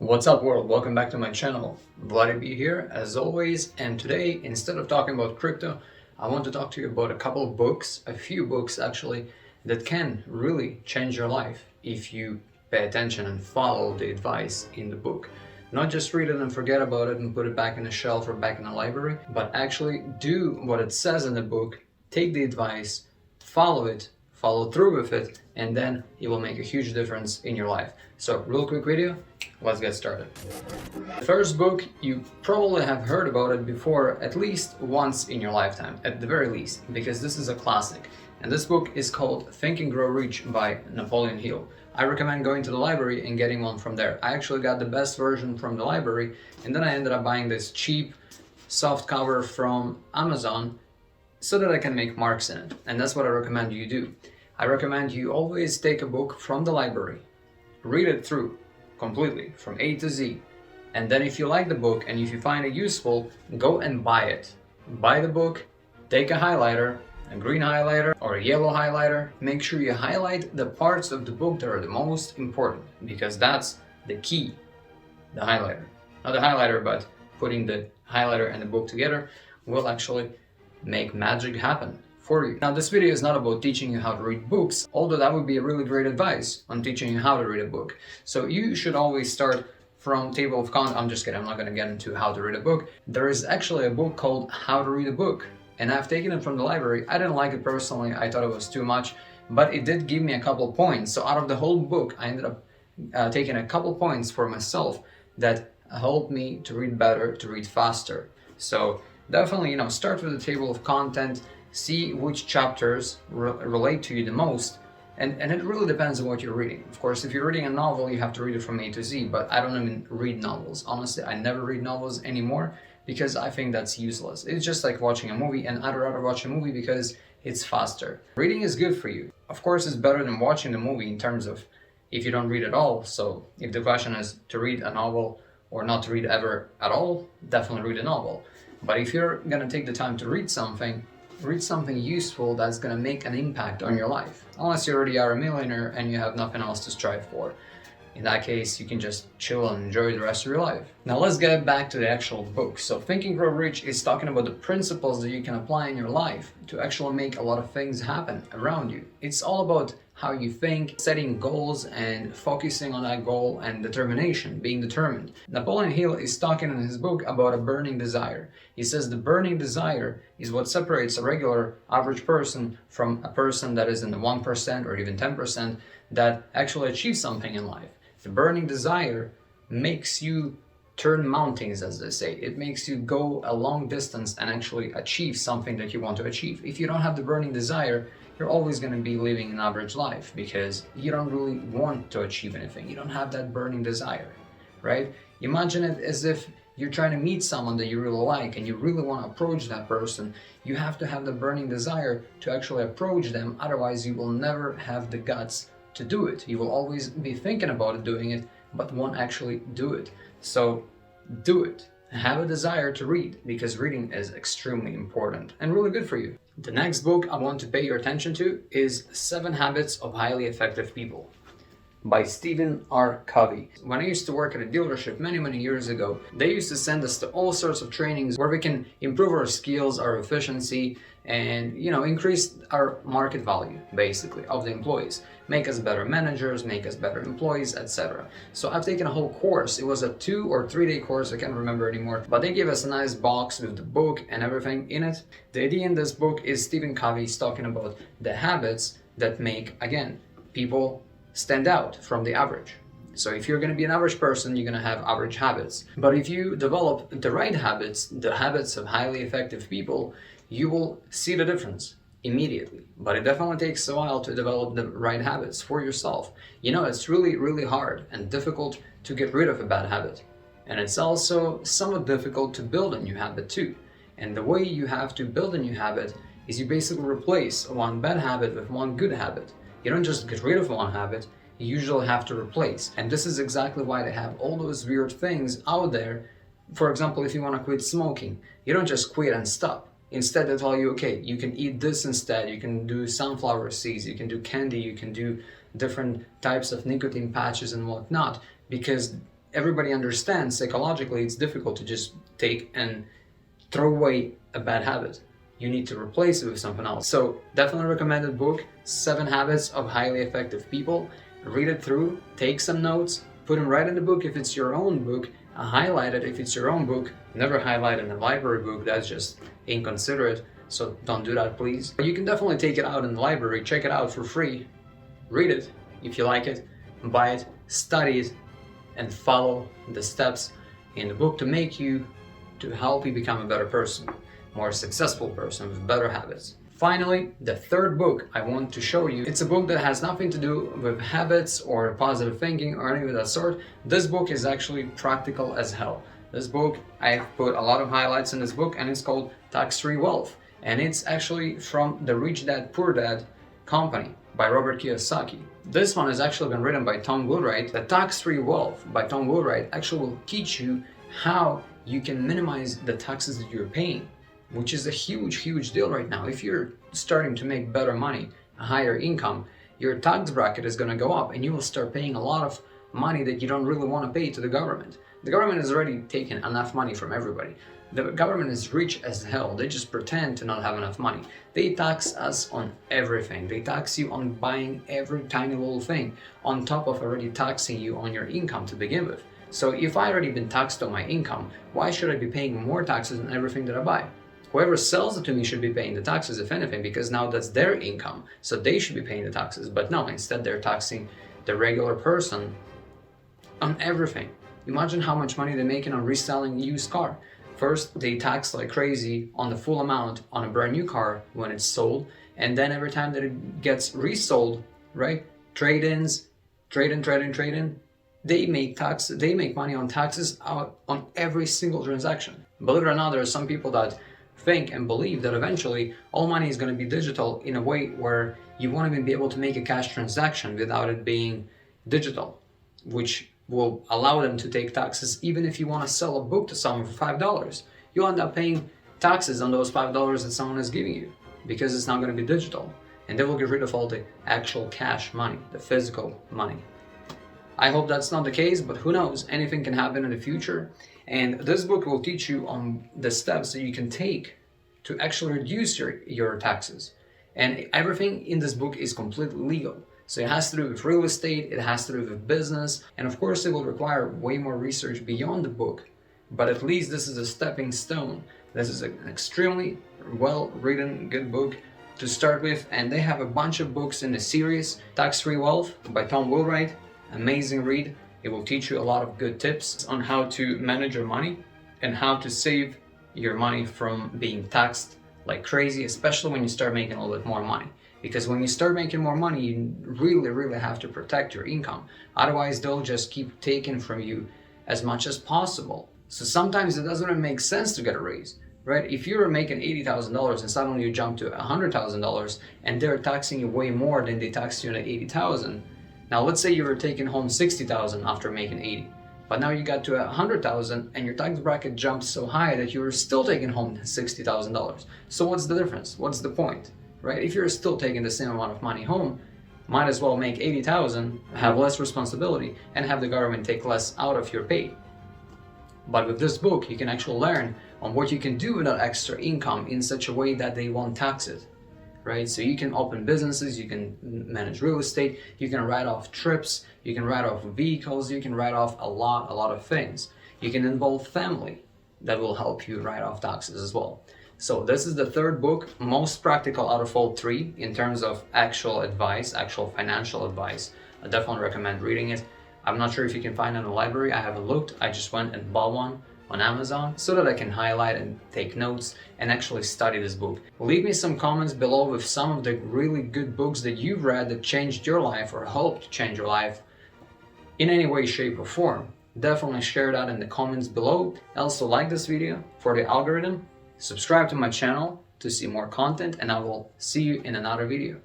What's up world, welcome back to my channel. Vladi B here as always, and today instead of talking about crypto, I want to talk to you about a few books actually, that can really change your life if you pay attention and follow the advice in the book. Not just read it and forget about it and put it back in the shelf or back in the library, but actually do what it says in the book, take the advice, follow it, follow through with it, and then it will make a huge difference in your life. So real quick video, let's get started. The first book, you probably have heard about it before at least once in your lifetime, at the very least, because this is a classic. And this book is called Think and Grow Rich by Napoleon Hill. I recommend going to the library and getting one from there. I actually got the best version from the library, and then I ended up buying this cheap soft cover from Amazon so that I can make marks in it. And that's what I recommend you do. I recommend you always take a book from the library, read it through completely from A to Z, and then if you like the book and if you find it useful, go and buy it. Buy the book, take a highlighter, a green highlighter or a yellow highlighter. Make sure you highlight the parts of the book that are the most important, because that's the key. The highlighter, not the highlighter, but putting the highlighter and the book together will actually make magic happen for you. Now, this video is not about teaching you how to read books, although that would be a really great advice on teaching you how to read a book. So you should always start from table of contents. I'm just kidding, I'm not going to get into how to read a book. There is actually a book called How to Read a Book, and I've taken it from the library. I didn't like it personally, I thought it was too much, but it did give me a couple points. So out of the whole book, I ended up taking a couple points for myself that helped me to read better, to read faster. So definitely, start with the table of content, see which chapters relate to you the most, and it really depends on what you're reading. Of course, if you're reading a novel, you have to read it from A to Z, but I don't even read novels. Honestly, I never read novels anymore because I think that's useless. It's just like watching a movie, and I'd rather watch a movie because it's faster. Reading is good for you. Of course, it's better than watching the movie in terms of if you don't read at all. So if the question is to read a novel or not to read ever at all, definitely read a novel. But if you're gonna take the time to read something useful that's gonna make an impact on your life. Unless you already are a millionaire and you have nothing else to strive for. In that case, you can just chill and enjoy the rest of your life. Now let's get back to the actual book. So Think and Grow Rich is talking about the principles that you can apply in your life to actually make a lot of things happen around you. It's all about how you think, setting goals and focusing on that goal, and determination, being determined. Napoleon Hill is talking in his book about a burning desire. He says the burning desire is what separates a regular average person from a person that is in the 1% or even 10% that actually achieves something in life. The burning desire makes you turn mountains, as they say. It makes you go a long distance and actually achieve something that you want to achieve. If you don't have the burning desire, you're always going to be living an average life because you don't really want to achieve anything. You don't have that burning desire, right? Imagine it as if you're trying to meet someone that you really like and you really want to approach that person. You have to have the burning desire to actually approach them. Otherwise, you will never have the guts to do it. You will always be thinking about doing it, but won't actually do it. So do it. Have a desire to read, because reading is extremely important and really good for you. The next book I want to pay your attention to is 7 Habits of Highly Effective People by Stephen R. Covey. When I used to work at a dealership many years ago, they used to send us to all sorts of trainings where we can improve our skills, our efficiency, and increase our market value basically of the employees, make us better managers, make us better employees, etc. So I've taken a whole course. It was a 2 or 3 day course, I can't remember anymore, but they gave us a nice box with the book and everything in it. The idea in this book is Stephen Covey is talking about the habits that make, again, people stand out from the average. So if you're going to be an average person, you're going to have average habits. But if you develop the right habits, the habits of highly effective people, you will see the difference immediately. But it definitely takes a while to develop the right habits for yourself. It's really hard and difficult to get rid of a bad habit. And it's also somewhat difficult to build a new habit too. And the way you have to build a new habit is you basically replace one bad habit with one good habit. You don't just get rid of one habit, you usually have to replace. And this is exactly why they have all those weird things out there. For example, if you want to quit smoking, you don't just quit and stop. Instead, they tell you, okay, you can eat this instead, you can do sunflower seeds, you can do candy, you can do different types of nicotine patches and whatnot, because everybody understands psychologically it's difficult to just take and throw away a bad habit. You need to replace it with something else. So definitely recommended book, 7 Habits of Highly Effective People. Read it through, take some notes, put them right in the book if it's your own book, highlight it if it's your own book. Never highlight in a library book, that's just inconsiderate, so don't do that please. But you can definitely take it out in the library, check it out for free, read it if you like it, buy it, study it, and follow the steps in the book to help you become a better person, more successful person with better habits. Finally, the third book I want to show you, it's a book that has nothing to do with habits or positive thinking or anything of that sort. This book is actually practical as hell. This book, I've put a lot of highlights in this book, and it's called Tax-Free Wealth. And it's actually from the Rich Dad Poor Dad company by Robert Kiyosaki. This one has actually been written by Tom Wheelwright. The Tax-Free Wealth by Tom Wheelwright actually will teach you how you can minimize the taxes that you're paying, which is a huge deal right now. If you're starting to make better money, a higher income, your tax bracket is going to go up and you will start paying a lot of money that you don't really want to pay to the government. The government has already taken enough money from everybody. The government is rich as hell. They just pretend to not have enough money. They tax us on everything. They tax you on buying every tiny little thing, on top of already taxing you on your income to begin with. So if I already been taxed on my income, why should I be paying more taxes on everything that I buy? Whoever sells it to me should be paying the taxes, if anything, because now that's their income, so they should be paying the taxes. But no, instead they're taxing the regular person on everything. Imagine how much money they're making on reselling a used car. First, they tax like crazy on the full amount on a brand new car when it's sold, and then every time that it gets resold, right? Trade-ins, trade-in, they make money on taxes out on every single transaction. Believe it or not, there are some people that think and believe that eventually all money is going to be digital in a way where you won't even be able to make a cash transaction without it being digital, which will allow them to take taxes even if you want to sell a book to someone for $5. You'll end up paying taxes on those $5 that someone is giving you because it's not going to be digital, and they will get rid of all the actual cash money, the physical money. I hope that's not the case, but who knows, anything can happen in the future. And this book will teach you on the steps that you can take to actually reduce your taxes. And everything in this book is completely legal. So it has to do with real estate, it has to do with business, and of course it will require way more research beyond the book. But at least this is a stepping stone. This is an extremely well-written, good book to start with, and they have a bunch of books in the series. Tax-Free Wealth by Tom Wheelwright, amazing read. It will teach you a lot of good tips on how to manage your money and how to save your money from being taxed like crazy, especially when you start making a little bit more money. Because when you start making more money, you really have to protect your income. Otherwise, they'll just keep taking from you as much as possible. So sometimes it doesn't even make sense to get a raise, right? If you're making $80,000 and suddenly you jump to $100,000 and they're taxing you way more than they taxed you at $80,000. Now let's say you were taking home $60,000 after making 80, but now you got to $100,000 and your tax bracket jumped so high that you were still taking home $60,000. So what's the difference? What's the point? Right? If you're still taking the same amount of money home, might as well make 80,000, have less responsibility, and have the government take less out of your pay. But with this book, you can actually learn on what you can do with that extra income in such a way that they won't tax it, right? So you can open businesses, you can manage real estate, you can write off trips, you can write off vehicles, you can write off a lot of things. You can involve family that will help you write off taxes as well. So this is the third book, most practical out of all 3 in terms of actual advice, actual financial advice. I definitely recommend reading it. I'm not sure if you can find it in the library. I haven't looked. I just went and bought one on Amazon so that I can highlight and take notes and actually study this book. Leave me some comments below with some of the really good books that you've read that changed your life or helped change your life in any way, shape, or form. Definitely share that in the comments below. Also like this video for the algorithm. Subscribe to my channel to see more content, and I will see you in another video.